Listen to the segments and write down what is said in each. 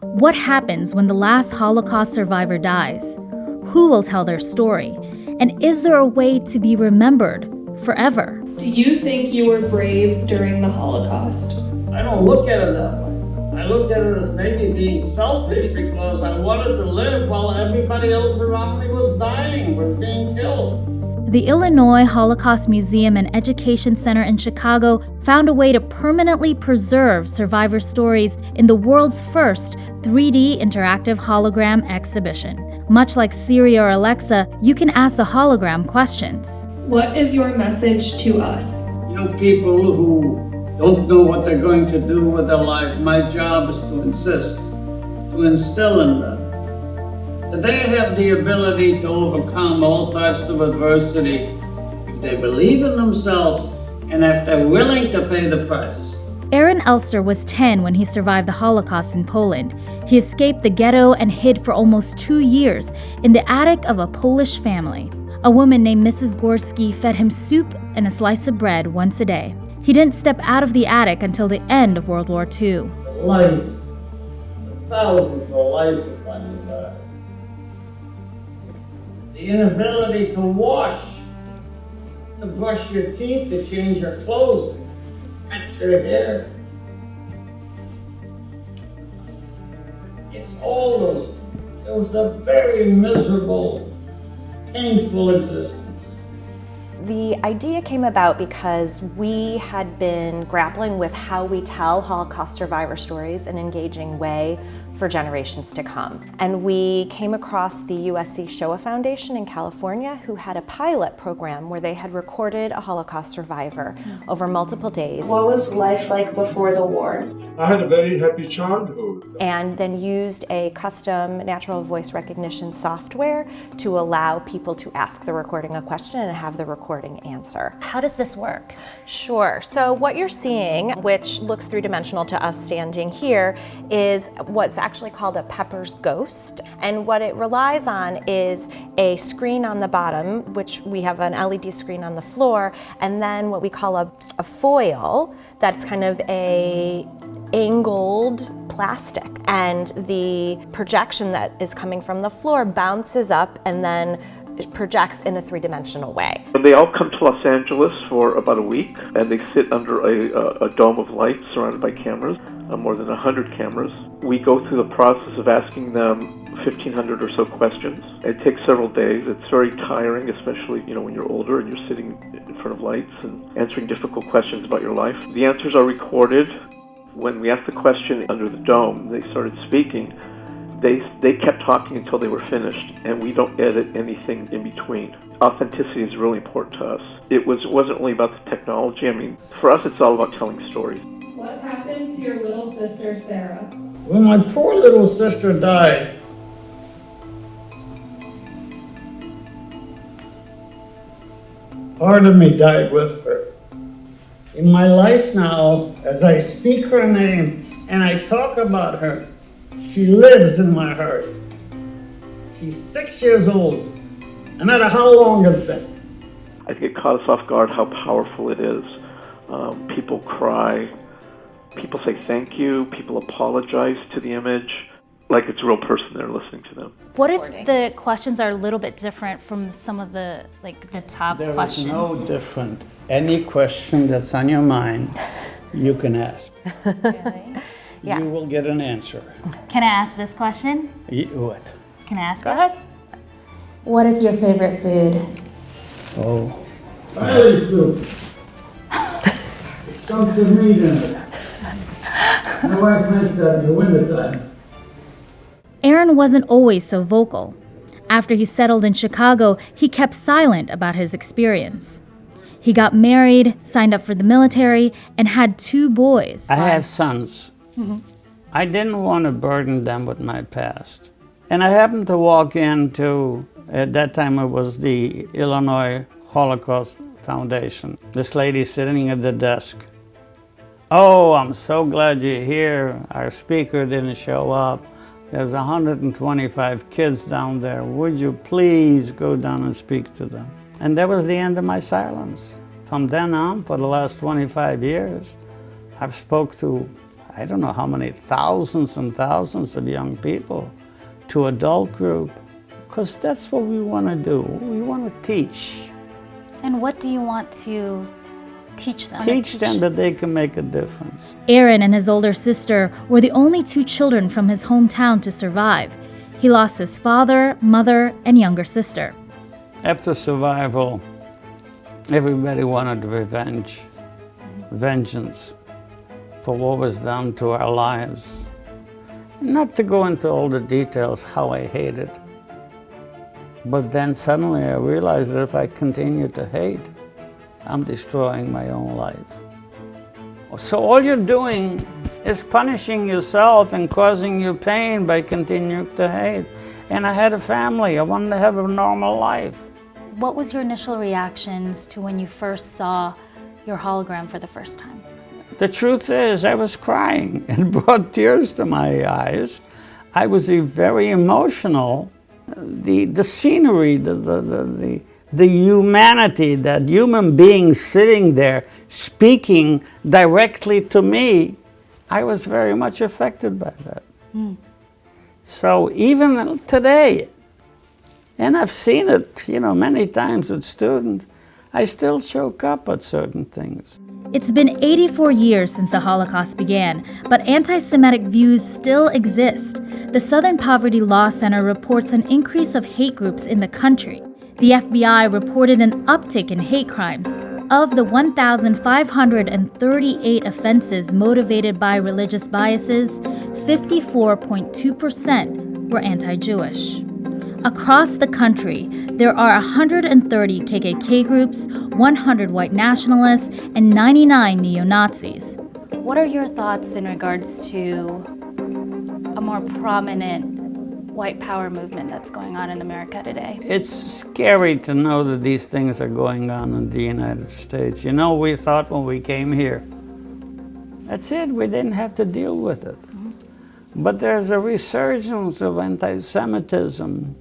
What happens when the last Holocaust survivor dies? Who will tell their story? And is there a way to be remembered forever? Do you think you were brave during the Holocaust? I don't look at it that way. I look at it as maybe being selfish because I wanted to live while everybody else around me was dying, was being killed. The Illinois Holocaust Museum and Education Center in Chicago found a way to permanently preserve survivor stories in the world's first 3D interactive hologram exhibition. Much like Siri or Alexa, you can ask the hologram questions. What is your message to us? Young people who don't know what they're going to do with their life, my job is to insist, to instill in them that they have the ability to overcome all types of adversity if they believe in themselves and if they're willing to pay the price. Aaron Elster was 10 when he survived the Holocaust in Poland. He escaped the ghetto and hid for almost 2 years in the attic of a Polish family. A woman named Mrs. Gorski fed him soup and a slice of bread once a day. He didn't step out of the attic until the end of World War II. Life, thousands of lives upon you died. The inability to wash, to brush your teeth, to change your clothes, cut your hair. It's all those. It was a very miserable, painful existence. The idea came about because we had been grappling with how we tell Holocaust survivor stories in an engaging way for generations to come. And we came across the USC Shoah Foundation in California, who had a pilot program where they had recorded a Holocaust survivor over multiple days. What was life like before the war? I had a very happy childhood. And then used a custom natural voice recognition software to allow people to ask the recording a question and have the recording answer. How does this work? Sure. So what you're seeing, which looks three-dimensional to us standing here, is what's actually called a Pepper's Ghost. And what it relies on is a screen on the bottom, which we have an LED screen on the floor, and then what we call a foil that's kind of a angled plastic, and the projection that is coming from the floor bounces up and then it projects in a three-dimensional way. They all come to Los Angeles for about a week, and they sit under a dome of lights surrounded by cameras, more than 100 cameras. We go through the process of asking them 1,500 or so questions. It takes several days. It's very tiring, especially when you're older and you're sitting in front of lights and answering difficult questions about your life. The answers are recorded. When we asked the question under the dome, they started speaking. They kept talking until they were finished, and we don't edit anything in between. Authenticity is really important to us. It wasn't really about the technology. I mean, for us, it's all about telling stories. What happened to your little sister, Sarah? When my poor little sister died, part of me died with her. In my life now, as I speak her name and I talk about her, she lives in my heart. She's 6 years old, no matter how long it's been. I think it caught us off guard how powerful it is. People cry, people say thank you, people apologize to the image, like it's a real person there listening to them. What if the questions are a little bit different from some of the top questions? There is no different. Any question that's on your mind, you can ask. Really? Yes. You will get an answer. Can I ask this question? What? Can I ask Go it? ahead. What is your favorite food? Oh. Family soup. It's something meat in it. My wife makes that in the wintertime. Aaron wasn't always so vocal. After he settled in Chicago, he kept silent about his experience. He got married, signed up for the military, and had 2 boys. I have sons. Mm-hmm. I didn't want to burden them with my past. And I happened to walk into, at that time it was the Illinois Holocaust Foundation. This lady sitting at the desk. Oh, I'm so glad you're here. Our speaker didn't show up. There's 125 kids down there. Would you please go down and speak to them? And that was the end of my silence. From then on, for the last 25 years, I've spoke to I don't know how many thousands and thousands of young people to adult group, because that's what we want to do. We want to teach. And what do you want to teach them? Teach them that they can make a difference. Aaron and his older sister were the only two children from his hometown to survive. He lost his father, mother, and younger sister. After survival, everybody wanted revenge, vengeance for what was done to our lives. Not to go into all the details how I hated. But then suddenly I realized that if I continue to hate, I'm destroying my own life. So all you're doing is punishing yourself and causing you pain by continuing to hate. And I had a family. I wanted to have a normal life. What was your initial reactions to when you first saw your hologram for the first time? The truth is, I was crying. It brought tears to my eyes. I was very emotional. The scenery, the humanity, that human being sitting there speaking directly to me, I was very much affected by that. So even today, and I've seen it, many times with students, I still choke up at certain things. It's been 84 years since the Holocaust began, but anti-Semitic views still exist. The Southern Poverty Law Center reports an increase of hate groups in the country. The FBI reported an uptick in hate crimes. Of the 1,538 offenses motivated by religious biases, 54.2% were anti-Jewish. Across the country, there are 130 KKK groups, 100 white nationalists, and 99 neo-Nazis. What are your thoughts in regards to a more prominent white power movement that's going on in America today? It's scary to know that these things are going on in the United States. We thought when we came here, that's it, we didn't have to deal with it. But there's a resurgence of anti-Semitism,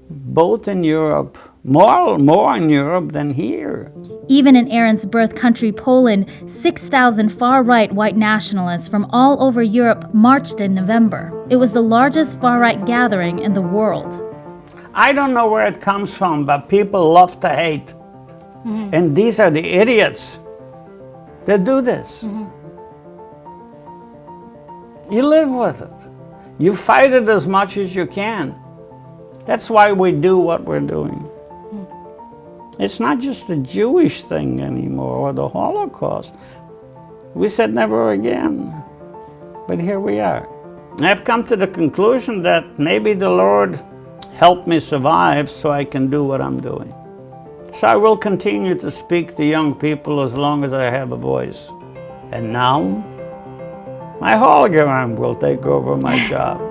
both in Europe, more in Europe than here. Even in Aaron's birth country, Poland, 6,000 far-right white nationalists from all over Europe marched in November. It was the largest far-right gathering in the world. I don't know where it comes from, but people love to hate. And these are the idiots that do this. You live with it. You fight it as much as you can. That's why we do what we're doing. It's not just a Jewish thing anymore, or the Holocaust. We said never again, but here we are. I've come to the conclusion that maybe the Lord helped me survive so I can do what I'm doing. So I will continue to speak to young people as long as I have a voice. And now, my hologram will take over my job.